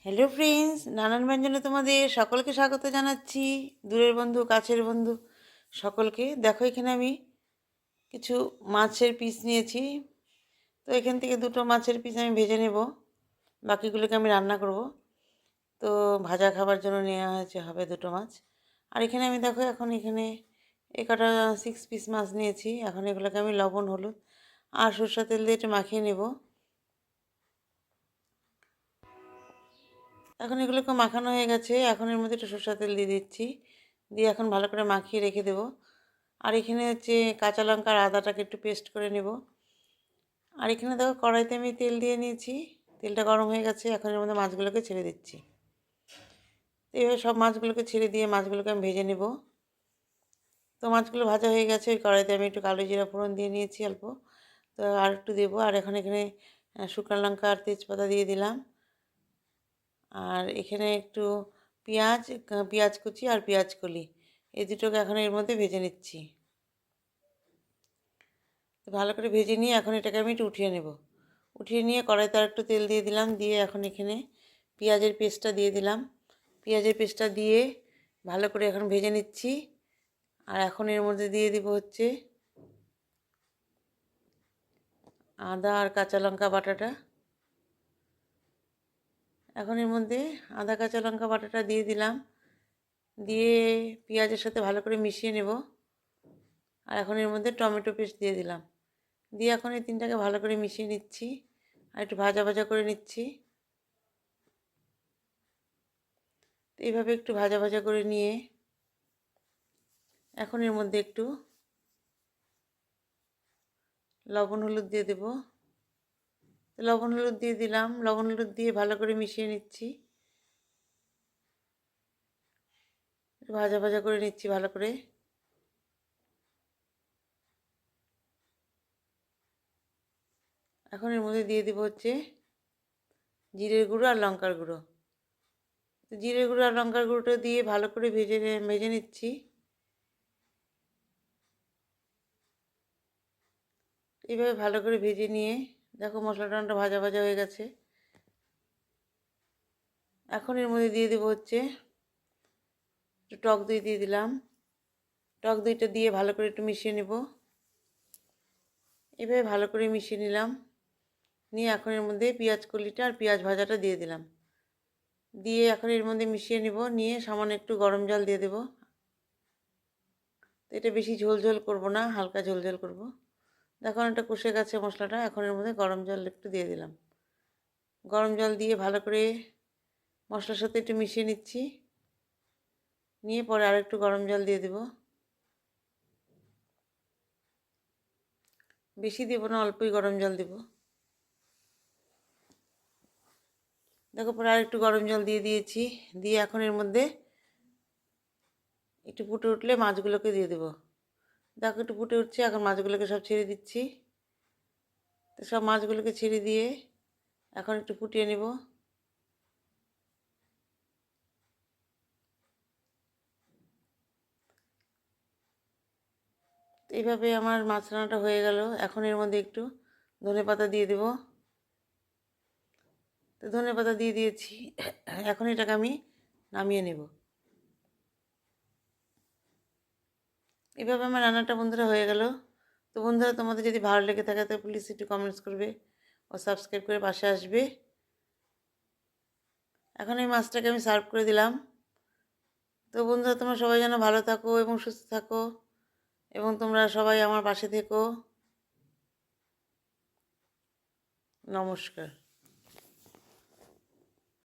Hello friends, নানান ব্যঞ্জনে তোমাদের সকলকে স্বাগত জানাচ্ছি। দূরের বন্ধু, কাছের বন্ধু সকলকে। দেখো, এখানে আমি কিছু মাছের পিস নিয়েছি। তো এখান থেকে দুটো মাছের পিস আমি ভেজে নেব, বাকিগুলোকে আমি রান্না করব। তো ভাজা খাবার জন্য নেওয়া হয়েছে হবে দুটো মাছ। আর এখানে আমি দেখো, এখন এখানে কটা 6 পিস মাছ নিয়েছি। এখন এগুলোকে আমি লবণ, হলুদ আর সরষের তেল দিয়ে একটু মাখিয়ে নেব। এখন এগুলোকে মাখানো হয়ে গেছে। এখন এর মধ্যে একটু সরষের তেল দিয়ে দিচ্ছি, দিয়ে এখন ভালো করে মাখিয়ে রেখে দেব। আর এখানে হচ্ছে কাঁচা লঙ্কা আর আদাটাকে একটু পেস্ট করে নেব। আর এখানে দেখো, কড়াইতে আমি তেল দিয়ে নিয়েছি, তেলটা গরম হয়ে গেছে। এখন এর মধ্যে মাছগুলোকে ছেড়ে দিচ্ছি। এইভাবে সব মাছগুলোকে ছেড়ে দিয়ে মাছগুলোকে আমি ভেজে নেব। তো মাছগুলো ভাজা হয়ে গেছে। ওই কড়াইতে আমি একটু কালো জিরা ফোড়ন দিয়ে নিয়েছি অল্প, তো আর একটু দেবো। আর এখন এখানে শুকনো লঙ্কা আর তেজপাতা দিয়ে দিলাম। আর এখানে একটু পেঁয়াজ কুচি আর পেঁয়াজ কলি, এই দুটোকে এখন এর মধ্যে ভেজে নিচ্ছি। তো ভালো করে ভেজে নিয়ে এখন এটাকে আমি একটু উঠিয়ে নেব। উঠিয়ে নিয়ে কড়াইতে আর একটু তেল দিয়ে দিলাম, দিয়ে এখন এখানে পেঁয়াজের পেস্টটা দিয়ে দিলাম। পেঁয়াজের পেস্টটা দিয়ে ভালো করে এখন ভেজে নিচ্ছি। আর এখন এর মধ্যে দিয়ে দিব হচ্ছে আদা আর কাঁচা লঙ্কা বাটাটা। এখন এর মধ্যে আদা কাঁচা লঙ্কা বাটাটা দিয়ে দিলাম, দিয়ে পেঁয়াজের সাথে ভালো করে মিশিয়ে নেব। আর এখন এর মধ্যে টমেটো পেস্ট দিয়ে দিলাম, দিয়ে এখন এই তিনটাকে ভালো করে মিশিয়ে নিচ্ছি আর একটু ভাজা ভাজা করে নিচ্ছি। তো এইভাবে একটু ভাজা ভাজা করে নিয়ে এখন এর মধ্যে একটু লবণ হলুদ দিয়ে দেব। লবণ হলুদ দিয়ে দিলাম, লবণ হলুদ দিয়ে ভালো করে মিশিয়ে নিচ্ছি, ভাজা ভাজা করে নিচ্ছি ভালো করে। এখন এর মধ্যে দিয়ে দেবো হচ্ছে জিরের গুঁড়ো আর লঙ্কার গুঁড়ো। জিরের গুঁড়ো আর লঙ্কার গুঁড়োটা দিয়ে ভালো করে ভেজে নিচ্ছি। এইভাবে ভালো করে ভেজে নিয়ে দেখো, মশলাটা ভাজা ভাজা হয়ে গেছে। এখন এর মধ্যে দিয়ে দেবো হচ্ছে একটু টক দই দিয়ে দিলাম। টক দইটা দিয়ে ভালো করে একটু মিশিয়ে নেব। এভাবে ভালো করে মিশিয়ে নিলাম, নিয়ে এখন এর মধ্যে পেঁয়াজ কলিটা আর পেঁয়াজ ভাজাটা দিয়ে দিলাম, দিয়ে এখন এর মধ্যে মিশিয়ে নেব। নিয়ে সামান্য একটু গরম জল দিয়ে দেব। তো এটা বেশি ঝোল ঝোল করবো না, হালকা ঝোল ঝোল করবো। দেখুন, এটা কষে গেছে মশলাটা। এখন এর মধ্যে গরম জল একটু দিয়ে দিলাম। গরম জল দিয়ে ভালো করে মশলার সাথে একটু মিশিয়ে নিচ্ছি, নিয়ে পরে আর একটু গরম জল দিয়ে দেব। বেশি দেব না, অল্পই গরম জল দেব। দেখো, পরে আর একটু গরম জল দিয়ে দিয়েছি, দিয়ে এখন এর মধ্যে একটু ফুটে উঠলে মাছগুলোকে দিয়ে দেবো। দেখো, একটু ফুটে উঠছে, এখন মাছগুলোকে সব ছেড়ে দিচ্ছি। তো সব মাছগুলোকে ছেড়ে দিয়ে এখন একটু ফুটিয়ে নেব। এইভাবে আমার মাছ রান্নাটা হয়ে গেল। এখন এর মধ্যে একটু ধনেপাতা দিয়ে দেব। তো ধনেপাতা দিয়ে দিয়েছি, এখন এটাকে আমি নামিয়ে নেব। এইভাবে আমার রান্নাটা বন্ধুরা হয়ে গেল। তো বন্ধুরা, তোমাদের যদি ভালো লেগে থাকে তো প্লিজ একটু কমেন্টস করবে ও সাবস্ক্রাইব করে পাশে আসবে। এখন এই মাছটাকে আমি সার্ভ করে দিলাম। তো বন্ধুরা, তোমরা সবাই যেন ভালো থাকো এবং সুস্থ থাকো, এবং তোমরা সবাই আমার পাশে থেকো। নমস্কার।